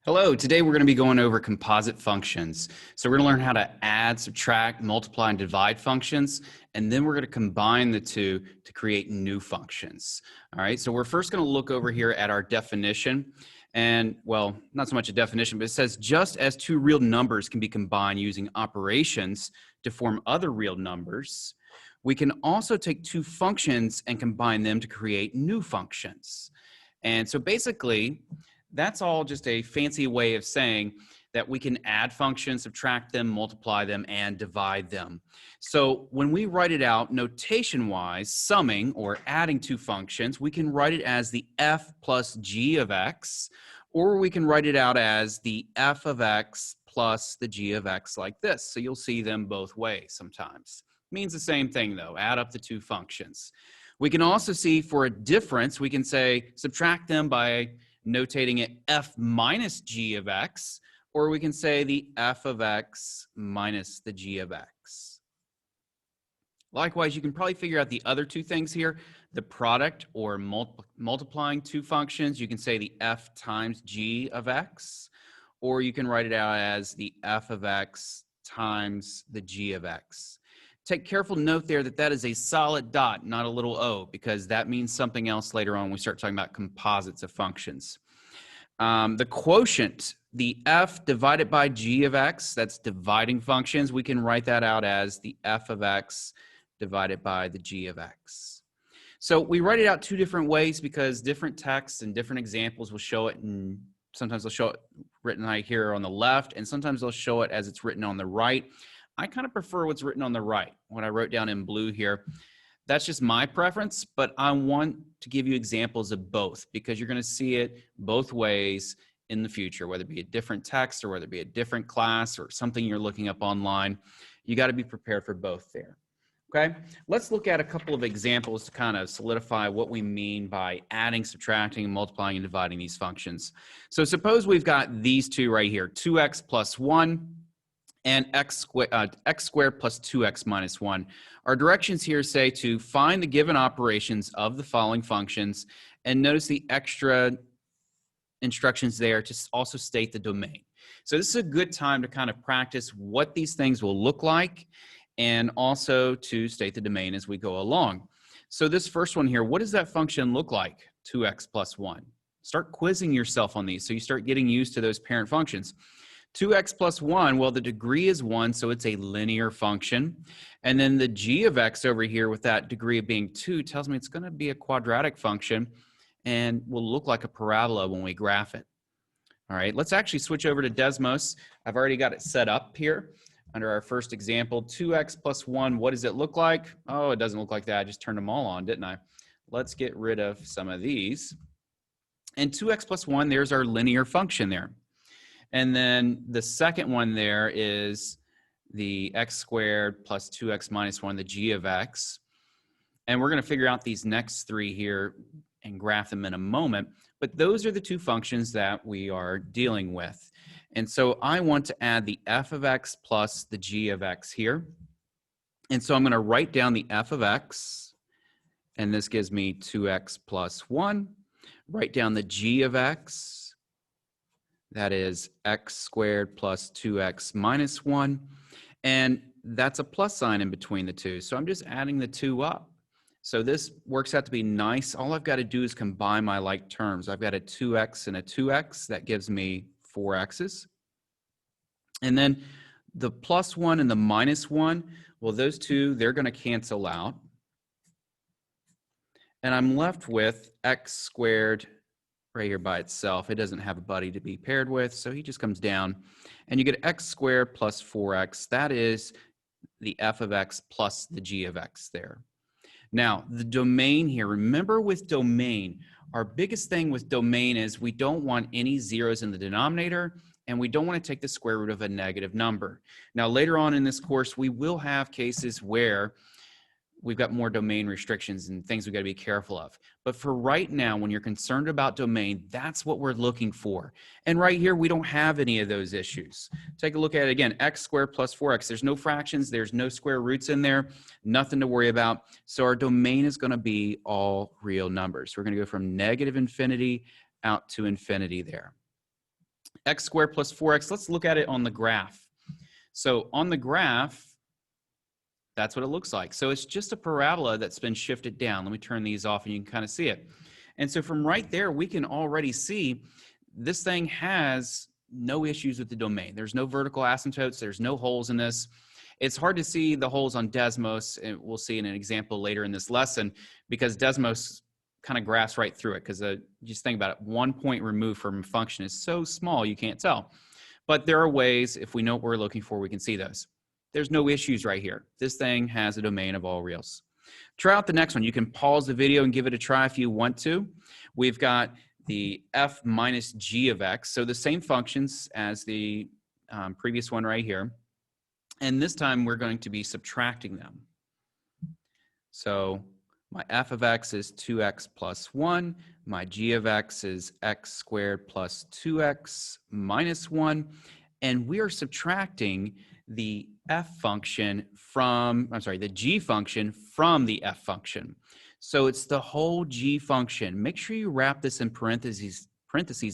Hello, today we're going to be going over composite functions. So we're going to learn how to add, subtract, multiply, and divide functions, and then we're going to combine the two to create new functions. All right, so we're first going to look over here at our definition. And well, not so much a definition, but it says just as two real numbers can be combined using operations to form other real numbers, we can also take two functions and combine them to create new functions. And so basically, that's all just a fancy way of saying that we can add functions, subtract them, multiply them, and divide them. So when we write it out notation-wise, summing or adding two functions, we can write it as the f plus g of x, or we can write it out as the f of x plus the g of x like this. So you'll see them both ways sometimes. It means the same thing though, add up the two functions. We can also see for a difference, we can say subtract them by notating it f minus g of x, or we can say the f of x minus the g of x. Likewise, you can probably figure out the other two things here, the product or multiplying two functions. You can say the f times g of x, or you can write it out as the f of x times the g of x. Take careful note there that that is a solid dot, not a little o, because that means something else later on when we start talking about composites of functions. The quotient, the f divided by g of x, that's dividing functions. We can write that out as the f of x divided by the g of x. So we write it out two different ways because different texts and different examples will show it, and sometimes they'll show it written right here on the left, and sometimes they'll show it as it's written on the right. I kind of prefer what's written on the right, what I wrote down in blue here. That's just my preference, but I want to give you examples of both because you're going to see it both ways in the future, whether it be a different text or whether it be a different class or something you're looking up online. You got to be prepared for both there. Okay, let's look at a couple of examples to kind of solidify what we mean by adding, subtracting, multiplying, and dividing these functions. So suppose we've got these two right here, 2x plus 1 and x squared plus 2x minus 1. Our directions here say to find the given operations of the following functions, and notice the extra instructions there to also state the domain. So this is a good time to kind of practice what these things will look like and also to state the domain as we go along. So this first one here, what does that function look like, 2x plus 1? Start quizzing yourself on these so you start getting used to those parent functions. 2x plus 1, well, the degree is 1, so it's a linear function. And then the g of x over here with that degree of being 2 tells me it's going to be a quadratic function and will look like a parabola when we graph it. All right, let's actually switch over to Desmos. I've already got it set up here under our first example. 2x plus 1, what does it look like? Oh, it doesn't look like that. I just turned them all on, didn't I? Let's get rid of some of these. And 2x plus 1, there's our linear function there. And then the second one there is the x squared plus 2x minus 1, the g of x. And we're going to figure out these next three here and graph them in a moment. But those are the two functions that we are dealing with. And so I want to add the f of x plus the g of x here. And so I'm going to write down the f of x, and this gives me 2x plus 1. Write down the g of x. That is x squared plus 2x minus 1. And that's a plus sign in between the two. So I'm just adding the two up. So this works out to be nice. All I've got to do is combine my like terms. I've got a 2x and a 2x. That gives me 4x's. And then the plus 1 and the minus 1, well, those two, they're going to cancel out. And I'm left with x squared right here by itself. It doesn't have a buddy to be paired with, so he just comes down. And you get x squared plus 4x. That is the f of x plus the g of x there. Now, the domain here, remember with domain, our biggest thing with domain is we don't want any zeros in the denominator, and we don't want to take the square root of a negative number. Now, later on in this course, we will have cases where we've got more domain restrictions and things we've got to be careful of. But for right now, when you're concerned about domain, that's what we're looking for. And right here, we don't have any of those issues. Take a look at it again, x squared plus 4x. There's no fractions, there's no square roots in there, nothing to worry about. So our domain is going to be all real numbers. We're going to go from negative infinity out to infinity there. x squared plus 4x. Let's look at it on the graph. So on the graph, that's what it looks like. So it's just a parabola that's been shifted down. Let me turn these off and you can kind of see it. And so from right there, we can already see this thing has no issues with the domain. There's no vertical asymptotes. There's no holes in this. It's hard to see the holes on Desmos, and we'll see in an example later in this lesson, because Desmos kind of grasps right through it, because just think about it, 1 point removed from a function is so small you can't tell. But there are ways, if we know what we're looking for, we can see those. There's no issues right here. This thing has a domain of all reals. Try out the next one. You can pause the video and give it a try if you want to. We've got the f minus g of x. So the same functions as the previous one right here. And this time we're going to be subtracting them. So my f of x is 2x plus 1. My g of x is x squared plus 2x minus 1. And we are subtracting the f function from, the g function from the f function. So it's the whole g function. Make sure you wrap this in parentheses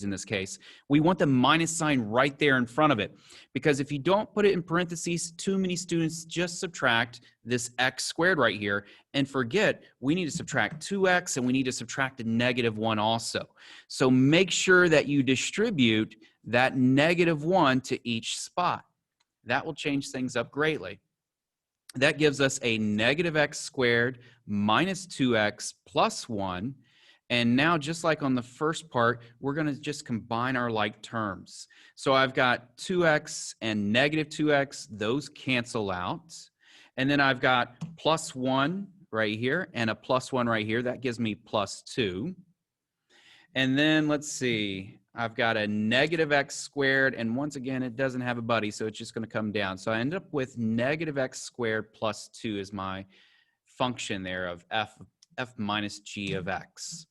in this case. We want the minus sign right there in front of it, because if you don't put it in parentheses, too many students just subtract this x squared right here and forget we need to subtract 2x and we need to subtract a -1 also. So make sure that you distribute that -1 to each spot. That will change things up greatly. That gives us a -x squared minus 2x plus 1. And now, just like on the first part, we're going to just combine our like terms. So I've got 2x and -2x. Those cancel out. And then I've got plus 1 right here and a plus 1 right here. That gives me plus 2. And then let's see. I've got a -x squared, and once again, it doesn't have a buddy, so it's just going to come down. So I end up with -x squared plus 2 is my function there of f minus g of x.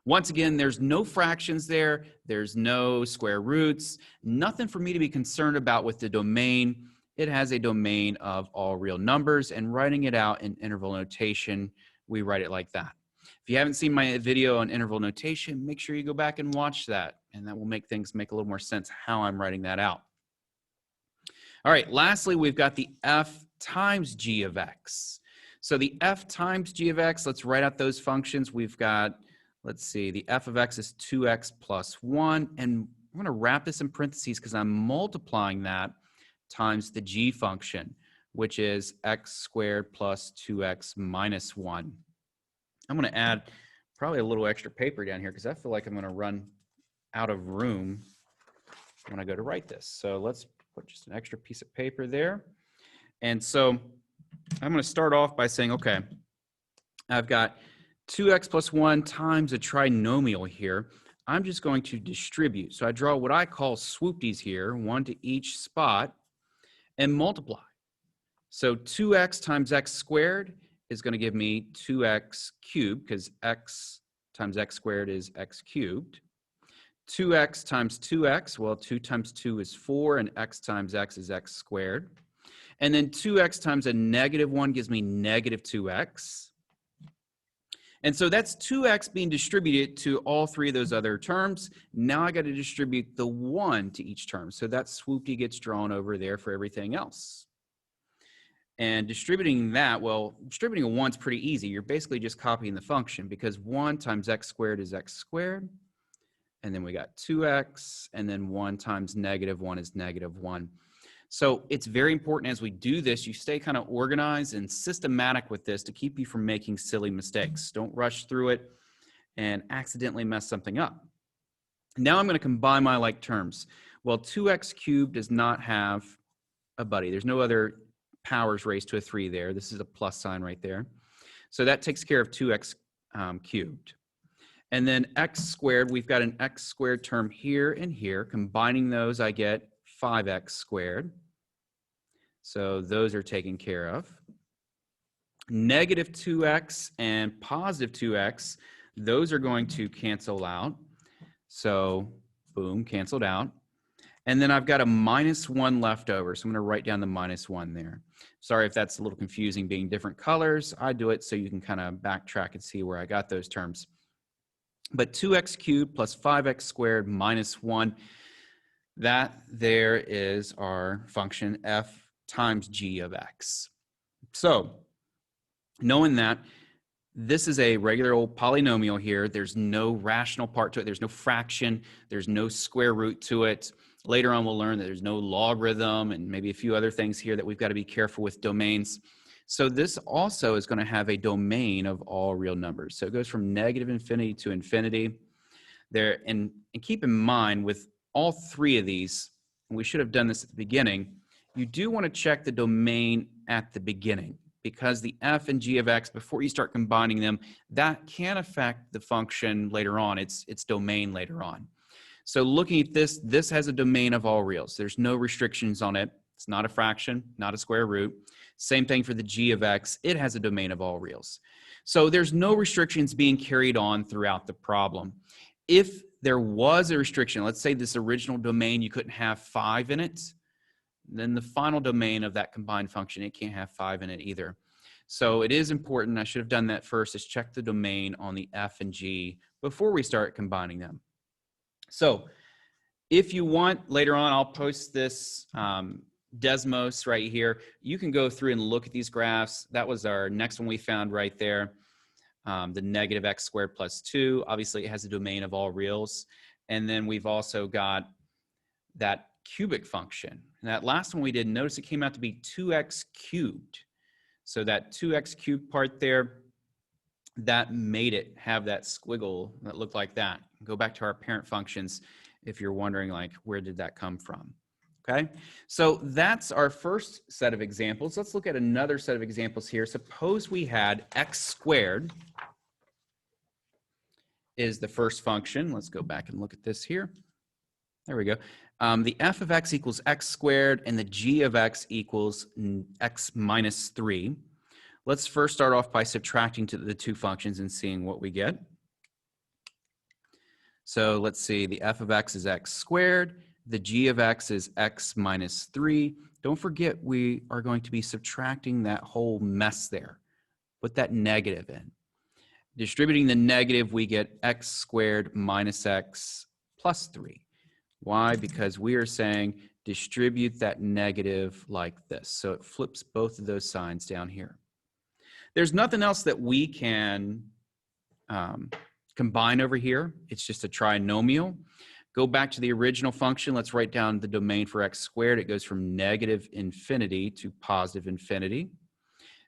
Once again, there's no fractions there. There's no square roots. Nothing for me to be concerned about with the domain. It has a domain of all real numbers, and writing it out in interval notation, we write it like that. If you haven't seen my video on interval notation, make sure you go back and watch that, and that will make things make a little more sense how I'm writing that out. All right, lastly, we've got the f times g of x. So the f times g of x, let's write out those functions. We've got, let's see, the f of x is 2x plus 1, and I'm going to wrap this in parentheses because I'm multiplying that times the g function, which is x squared plus 2x minus 1. I'm going to add probably a little extra paper down here because I feel like I'm going to run out of room when I go to write this. So let's put just an extra piece of paper there. And so I'm going to start off by saying, okay, I've got 2x plus 1 times a trinomial here. I'm just going to distribute. So I draw what I call swoopties here, 1 to each spot, and multiply. So 2x times x squared is going to give me 2x cubed, because x times x squared is x cubed. 2x times 2x, well, 2 times 2 is 4, and x times x is x squared. And then 2x times a -1 gives me -2x. And so that's 2x being distributed to all three of those other terms. Now I got to distribute the 1 to each term. So that swoopty gets drawn over there for everything else. And distributing that, well, distributing a 1 is pretty easy. You're basically just copying the function, because 1 times x squared is x squared. And then we got 2x, and then 1 times -1 is -1. So it's very important as we do this, you stay kind of organized and systematic with this to keep you from making silly mistakes. Don't rush through it and accidentally mess something up. Now I'm going to combine my like terms. Well, 2x cubed does not have a buddy. There's no other powers raised to a 3 there. This is a plus sign right there. So that takes care of 2x cubed. And then x squared, we've got an x squared term here and here. Combining those, I get 5x squared. So those are taken care of. -2x and positive 2x, those are going to cancel out. So boom, canceled out. And then I've got a -1 left over. So I'm going to write down the -1 there. Sorry if that's a little confusing being different colors. I do it so you can kind of backtrack and see where I got those terms. But 2x cubed plus 5x squared minus 1. That there is our function f times g of x. So knowing that this is a regular old polynomial here, there's no rational part to it, there's no fraction, there's no square root to it. Later on, we'll learn that there's no logarithm and maybe a few other things here that we've got to be careful with domains. So this also is going to have a domain of all real numbers. So it goes from negative infinity to infinity. There, and keep in mind with all three of these, and we should have done this at the beginning, you do want to check the domain at the beginning, because the f and g of x, before you start combining them, that can affect the function later on, its domain later on. So looking at this, this has a domain of all reals. There's no restrictions on it. It's not a fraction, not a square root. Same thing for the g of x. It has a domain of all reals. So there's no restrictions being carried on throughout the problem. If there was a restriction, let's say this original domain, you couldn't have 5 in it, then the final domain of that combined function, it can't have 5 in it either. So it is important, I should have done that first, is check the domain on the f and g before we start combining them. So if you want, later on, I'll post this Desmos right here. You can go through and look at these graphs. That was our next one we found right there. The negative x squared plus 2. Obviously, it has a domain of all reals. And then we've also got that cubic function. And that last one we did, notice it came out to be 2x cubed. So that 2x cubed part there, that made it have that squiggle that looked like that. Go back to our parent functions if you're wondering, like, where did that come from? Okay, so that's our first set of examples. Let's look at another set of examples here. Suppose we had x squared is the first function. Let's go back and look at this here. There we go. The f of x equals x squared and the g of x equals x minus 3. Let's first start off by subtracting to the two functions and seeing what we get. So let's see, the f of x is x squared. The g of x is x minus 3. Don't forget, we are going to be subtracting that whole mess there. Put that negative in. Distributing the negative, we get x squared minus x plus 3. Why? Because we are saying distribute that negative like this. So it flips both of those signs down here. There's nothing else that we can combine over here. It's just a trinomial. Go back to the original function. Let's write down the domain for x squared. It goes from negative infinity to positive infinity.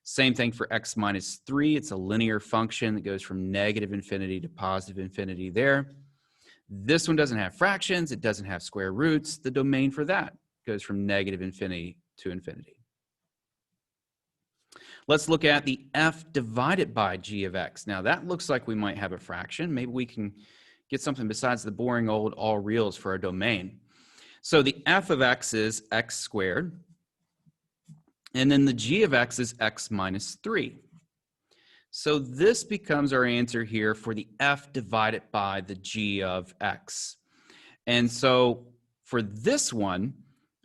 Same thing for x minus 3. It's a linear function that goes from negative infinity to positive infinity there. This one doesn't have fractions. It doesn't have square roots. The domain for that goes from negative infinity to infinity. Let's look at the f divided by g of x. Now that looks like we might have a fraction. Maybe we can get something besides the boring old all reals for our domain. So the f of x is x squared. And then the g of x is x minus 3. So this becomes our answer here for the f divided by the g of x. And so for this one,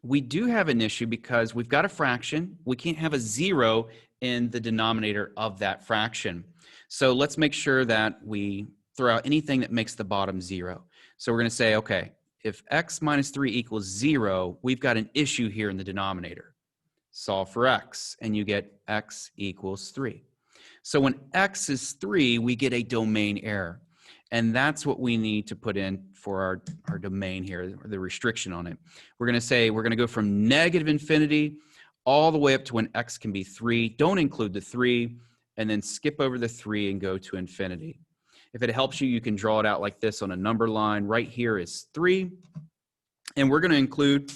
we do have an issue because we've got a fraction. We can't have a 0 in the denominator of that fraction. So let's make sure that we throw out anything that makes the bottom 0. So we're going to say, okay, if x minus 3 equals 0, we've got an issue here in the denominator. Solve for x, and you get x equals 3. So when x is 3, we get a domain error. And that's what we need to put in for our domain here, the restriction on it. We're going to say we're going to go from negative infinity all the way up to when x can be 3. Don't include the 3, and then skip over the 3 and go to infinity. If it helps you, you can draw it out like this on a number line. Right here is 3. And we're going to include,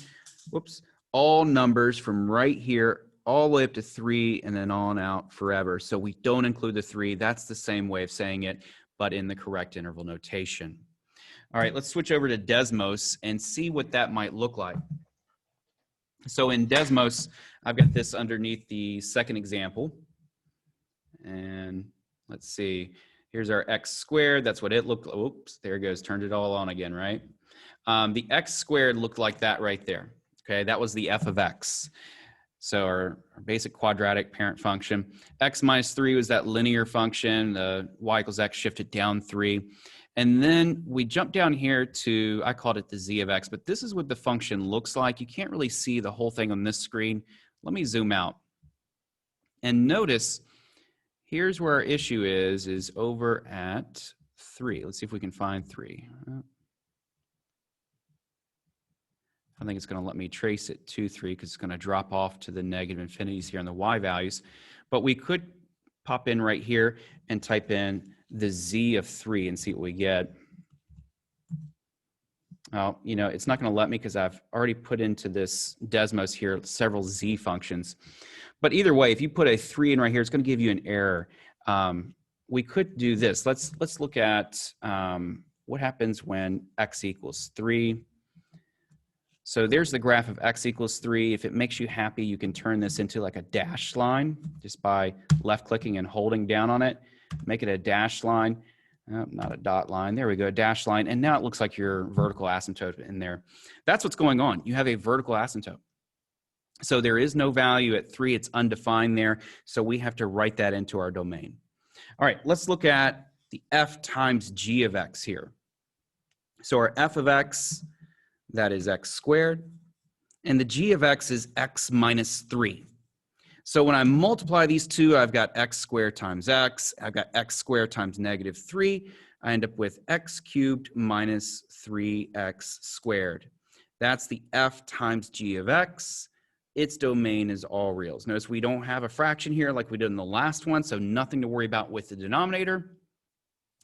all numbers from right here all the way up to 3 and then on out forever. So we don't include the 3. That's the same way of saying it, but in the correct interval notation. All right, let's switch over to Desmos and see what that might look like. So in Desmos, I've got this underneath the second example. And let's see, here's our x squared. That's what it looked like. Oops, there it goes, turned it all on again, right? The x squared looked like that right there. Okay, that was the f of x. So our basic quadratic parent function. X minus 3 was that linear function. The y equals x shifted down 3. And then we jump down here to, I called it the z of x, but this is what the function looks like. You can't really see the whole thing on this screen. Let me zoom out. And notice, here's where our issue is over at 3. Let's see if we can find 3. I think it's going to let me trace it to 3 because it's going to drop off to the negative infinities here on the y values. But we could pop in right here and type in the z of 3 and see what we get. Oh, you know, it's not going to let me because I've already put into this Desmos here several z functions. But either way, if you put a 3 in right here, it's going to give you an error. We could do this. Let's look at what happens when x equals 3. So there's the graph of x equals 3. If it makes you happy, you can turn this into like a dashed line just by left-clicking and holding down on it. Make it a dashed line. Not a dot line. There we go, a dashed line. And now it looks like your vertical asymptote in there. That's what's going on. You have a vertical asymptote. So there is no value at 3. It's undefined there. So we have to write that into our domain. All right, let's look at the f times g of x here. So our f of x, that is x squared. And the g of x is x minus 3. So when I multiply these two, I've got x squared times x. I've got x squared times negative 3. I end up with x cubed minus 3x squared. That's the f times g of x. Its domain is all reals. Notice we don't have a fraction here like we did in the last one, so nothing to worry about with the denominator.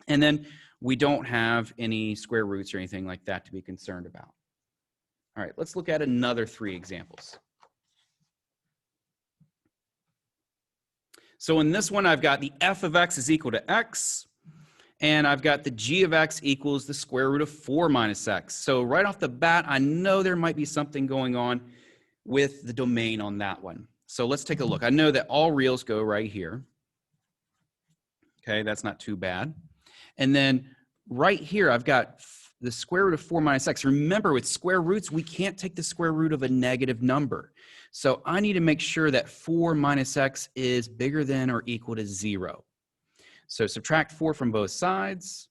And then we don't have any square roots or anything like that to be concerned about. All right, let's look at another 3 examples. So in this one, I've got the f of x is equal to x, and I've got the g of x equals the square root of 4 minus x. So right off the bat, I know there might be something going on with the domain on that one. So let's take a look. I know that all reals go right here. Okay, that's not too bad. And then right here, I've got the square root of 4 minus x. Remember, with square roots, we can't take the square root of a negative number. So I need to make sure that 4 minus x is bigger than or equal to 0. So subtract 4 from both sides,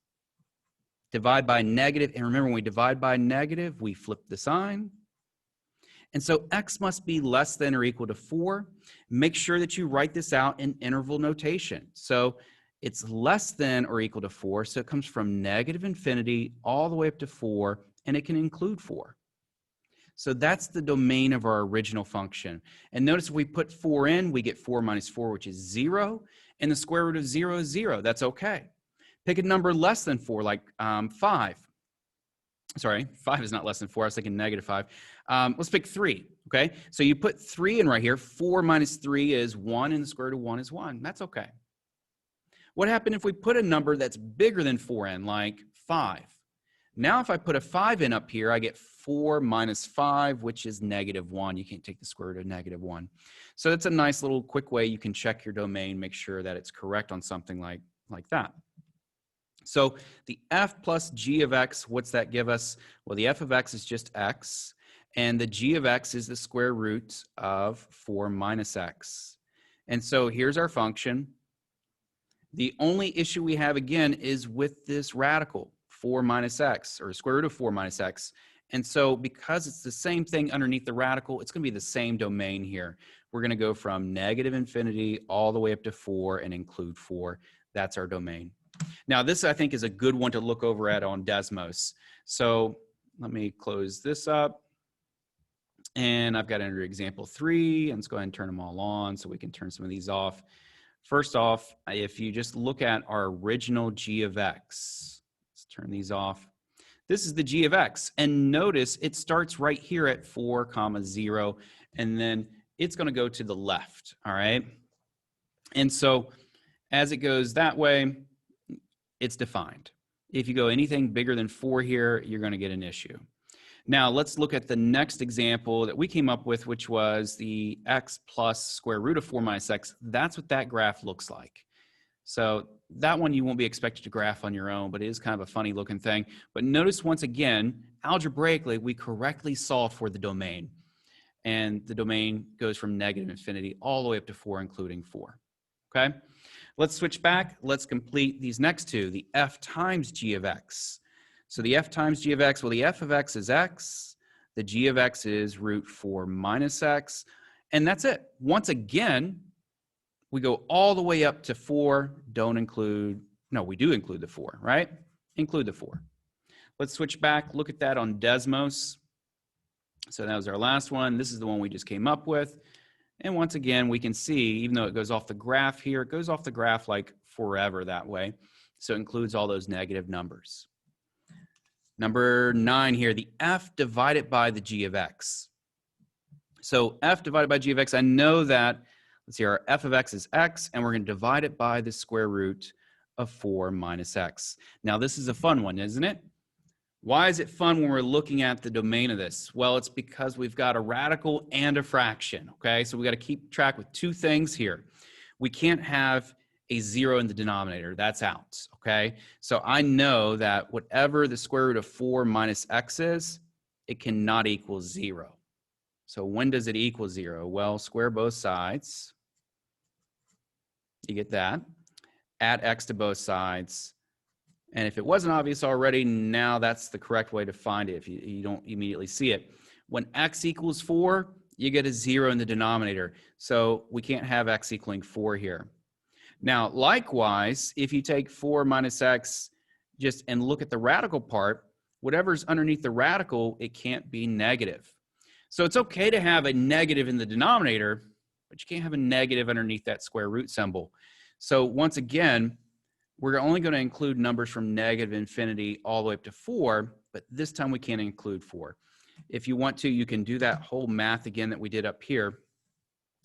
divide by negative, and remember when we divide by negative, we flip the sign. And so x must be less than or equal to 4. Make sure that you write this out in interval notation. So it's less than or equal to 4, so it comes from negative infinity all the way up to 4, and it can include 4. So that's the domain of our original function. And notice if we put 4 in, we get 4 minus 4, which is 0, and the square root of 0 is 0. That's okay. Pick a number less than 4, like 5. Sorry, 5 is not less than 4. I was thinking negative 5. Let's pick 3, okay? So you put 3 in right here. 4 minus 3 is 1, and the square root of 1 is 1. That's okay. What happened if we put a number that's bigger than 4 in, like 5? Now if I put a 5 in up here, I get 4 minus 5, which is negative 1. You can't take the square root of negative 1. So that's a nice little quick way you can check your domain, make sure that it's correct on something like that. So the f plus g of x, what's that give us? Well, the f of x is just x, and the g of x is the square root of 4 minus x. And so here's our function. The only issue we have, again, is with this radical, 4 minus x, or square root of 4 minus x. And so because it's the same thing underneath the radical, it's going to be the same domain here. We're going to go from negative infinity all the way up to 4 and include 4. That's our domain. Now, this, I think, is a good one to look over at on Desmos. So let me close this up. And I've got under example 3. And let's go ahead and turn them all on so we can turn some of these off. First off, if you just look at our original g of x, let's turn these off. This is the g of x. And notice it starts right here at 4, 0, and then it's going to go to the left, all right? And so as it goes that way, it's defined. If you go anything bigger than 4 here, you're going to get an issue. Now, let's look at the next example that we came up with, which was the x plus square root of 4 minus x. That's what that graph looks like. So that one you won't be expected to graph on your own, but it is kind of a funny looking thing. But notice once again, algebraically, we correctly solve for the domain. And the domain goes from negative infinity all the way up to 4, including 4. Okay? Let's switch back. Let's complete these next two, the f times g of x. So the f times g of x, well, the f of x is x. The g of x is root 4 minus x. And that's it. Once again, we go all the way up to 4. Don't include, no, we do include the 4, right? Include the 4. Let's switch back. Look at that on Desmos. So that was our last one. This is the one we just came up with. And once again, we can see, even though it goes off the graph here, it goes off the graph like forever that way. So it includes all those negative numbers. Number 9 here, the f divided by the g of x. So f divided by g of x, I know that, let's see, our f of x is x, and we're going to divide it by the square root of 4 minus x. Now, this is a fun one, isn't it? Why is it fun when we're looking at the domain of this? Well, it's because we've got a radical and a fraction, okay? So we got to keep track with two things here. We can't have a 0 in the denominator. That's out, okay? So I know that whatever the square root of 4 minus x is, it cannot equal 0. So when does it equal 0? Well, square both sides. You get that. Add x to both sides. And if it wasn't obvious already, now that's the correct way to find it if you don't immediately see it. When x equals 4, you get a 0 in the denominator. So we can't have x equaling 4 here. Now, likewise, if you take 4 minus x and look at the radical part, whatever's underneath the radical, it can't be negative. So it's okay to have a negative in the denominator, but you can't have a negative underneath that square root symbol. So once again, we're only going to include numbers from negative infinity all the way up to 4, but this time we can't include 4. If you want to, you can do that whole math again that we did up here.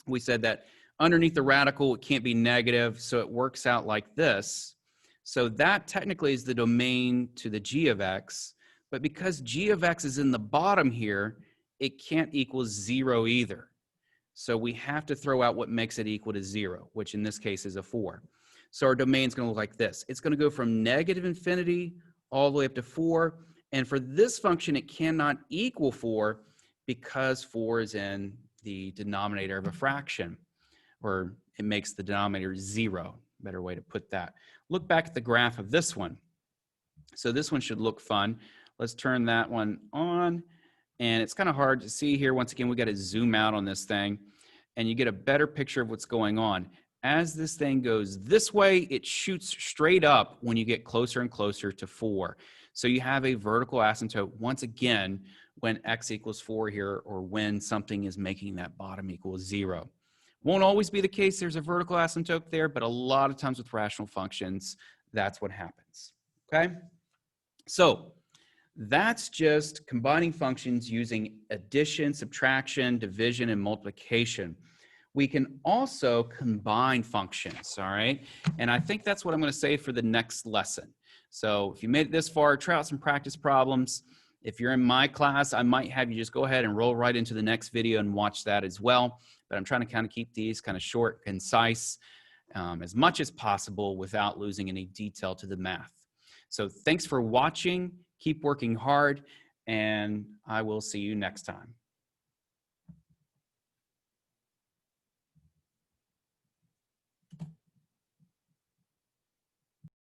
We said that underneath the radical, it can't be negative, so it works out like this. So that technically is the domain to the g of x, but because g of x is in the bottom here, it can't equal 0 either. So we have to throw out what makes it equal to 0, which in this case is a 4. So our domain is going to look like this. It's going to go from negative infinity all the way up to 4. And for this function, it cannot equal 4 because 4 is in the denominator of a fraction, or it makes the denominator 0. Better way to put that. Look back at the graph of this one. So this one should look fun. Let's turn that one on. And it's kind of hard to see here. Once again, we got to zoom out on this thing, and you get a better picture of what's going on. As this thing goes this way, it shoots straight up when you get closer and closer to 4. So you have a vertical asymptote once again when x equals 4 here, or when something is making that bottom equal 0. Won't always be the case. There's a vertical asymptote there, but a lot of times with rational functions, that's what happens. Okay? So that's just combining functions using addition, subtraction, division, and multiplication. We can also combine functions, all right? And I think that's what I'm going to say for the next lesson. So if you made it this far, try out some practice problems. If you're in my class, I might have you just go ahead and roll right into the next video and watch that as well. But I'm trying to kind of keep these kind of short, concise, as much as possible without losing any detail to the math. So thanks for watching. Keep working hard, and I will see you next time.